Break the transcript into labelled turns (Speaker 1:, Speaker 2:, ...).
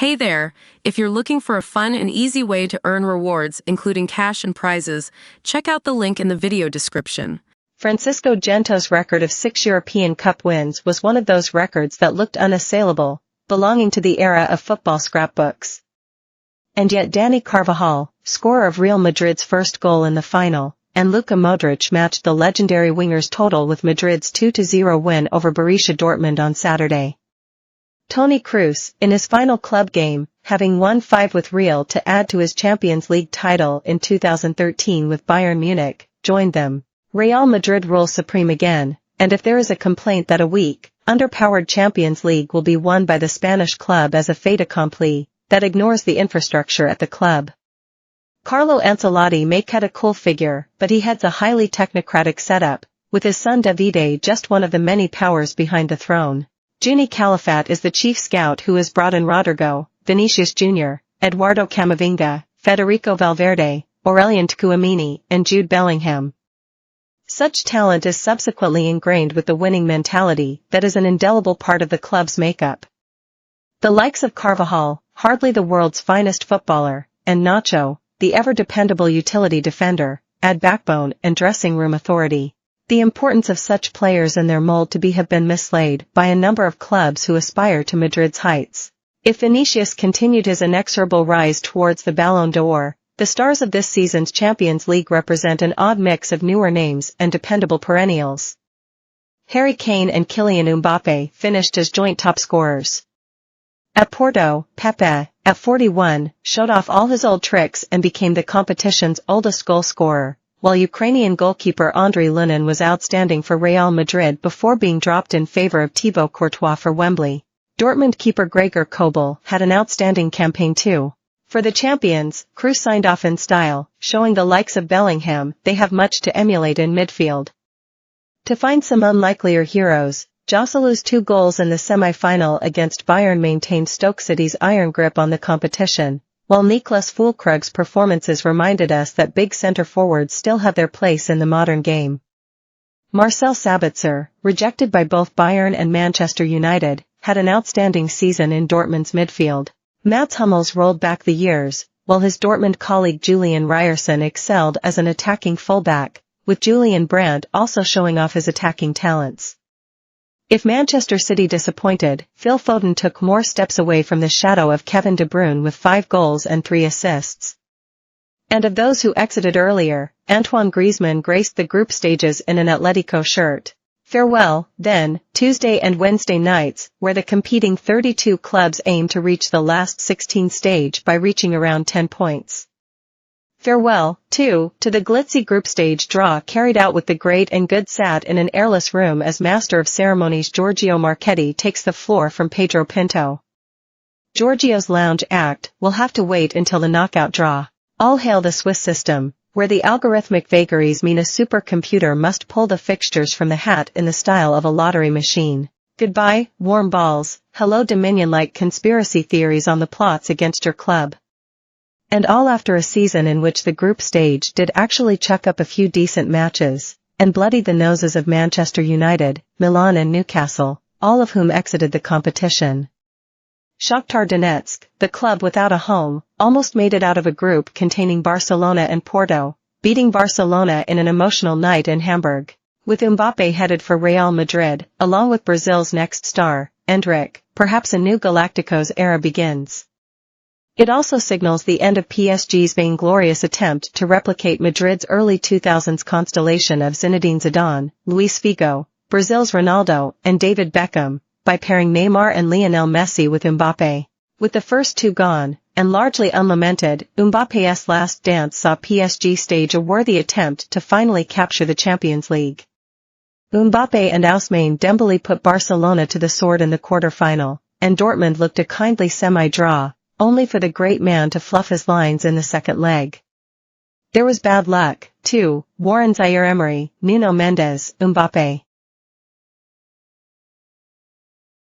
Speaker 1: Hey there! If you're looking for a fun and easy way to earn rewards, including cash and prizes, check out the link in the video description.
Speaker 2: Francisco Gento's record of 6 European Cup wins was one of those records that looked unassailable, belonging to the era of football scrapbooks. And yet Dani Carvajal, scorer of Real Madrid's first goal in the final, and Luka Modric matched the legendary winger's total with Madrid's 2-0 win over Borussia Dortmund on Saturday. Toni Kroos, in his final club game, having won 5 with Real to add to his Champions League title in 2013 with Bayern Munich, joined them. Real Madrid rules supreme again, and if there is a complaint that a weak, underpowered Champions League will be won by the Spanish club as a fait accompli, that ignores the infrastructure at the club. Carlo Ancelotti may cut a cool figure, but he heads a highly technocratic setup, with his son Davide just one of the many powers behind the throne. Juni Calafat is the chief scout who has brought in Rodrigo, Vinicius Jr., Eduardo Camavinga, Federico Valverde, Aurelien Tchouaméni, and Jude Bellingham. Such talent is subsequently ingrained with the winning mentality that is an indelible part of the club's makeup. The likes of Carvajal, hardly the world's finest footballer, and Nacho, the ever-dependable utility defender, add backbone and dressing room authority. The importance of such players and their mold to be have been mislaid by a number of clubs who aspire to Madrid's heights. If Vinicius continued his inexorable rise towards the Ballon d'Or, the stars of this season's Champions League represent an odd mix of newer names and dependable perennials. Harry Kane and Kylian Mbappe finished as joint top scorers. At Porto, Pepe, at 41, showed off all his old tricks and became the competition's oldest goal scorer, while Ukrainian goalkeeper Andriy Lunin was outstanding for Real Madrid before being dropped in favor of Thibaut Courtois for Wembley. Dortmund keeper Gregor Kobel had an outstanding campaign too. For the champions, Kroos signed off in style, showing the likes of Bellingham they have much to emulate in midfield. To find some unlikelier heroes, Joselu's 2 goals in the semi-final against Bayern maintained Stoke City's iron grip on the competition, while Niklas Füllkrug's performances reminded us that big centre-forwards still have their place in the modern game. Marcel Sabitzer, rejected by both Bayern and Manchester United, had an outstanding season in Dortmund's midfield. Mats Hummels rolled back the years, while his Dortmund colleague Julian Ryerson excelled as an attacking fullback, with Julian Brandt also showing off his attacking talents. If Manchester City disappointed, Phil Foden took more steps away from the shadow of Kevin De Bruyne with 5 goals and 3 assists. And of those who exited earlier, Antoine Griezmann graced the group stages in an Atletico shirt. Farewell, then, Tuesday and Wednesday nights, where the competing 32 clubs aim to reach the last 16 stage by reaching around 10 points. Farewell, too, to the glitzy group stage draw carried out with the great and good sat in an airless room as master of ceremonies Giorgio Marchetti takes the floor from Pedro Pinto. Giorgio's lounge act will have to wait until the knockout draw. All hail the Swiss system, where the algorithmic vagaries mean a supercomputer must pull the fixtures from the hat in the style of a lottery machine. Goodbye, warm balls, hello Dominion-like conspiracy theories on the plots against your club. And all after a season in which the group stage did actually chuck up a few decent matches, and bloodied the noses of Manchester United, Milan and Newcastle, all of whom exited the competition. Shakhtar Donetsk, the club without a home, almost made it out of a group containing Barcelona and Porto, beating Barcelona in an emotional night in Hamburg. With Mbappe headed for Real Madrid, along with Brazil's next star, Endrick, perhaps a new Galacticos era begins. It also signals the end of PSG's vainglorious attempt to replicate Madrid's early 2000s constellation of Zinedine Zidane, Luis Figo, Brazil's Ronaldo, and David Beckham, by pairing Neymar and Lionel Messi with Mbappe. With the first 2 gone, and largely unlamented, Mbappe's last dance saw PSG stage a worthy attempt to finally capture the Champions League. Mbappe and Ousmane Dembele put Barcelona to the sword in the quarter-final, and Dortmund looked a kindly semi-draw, only for the great man to fluff his lines in the second leg. There was bad luck, too. Warren Zaire-Emery, Nuno Mendes, Mbappe.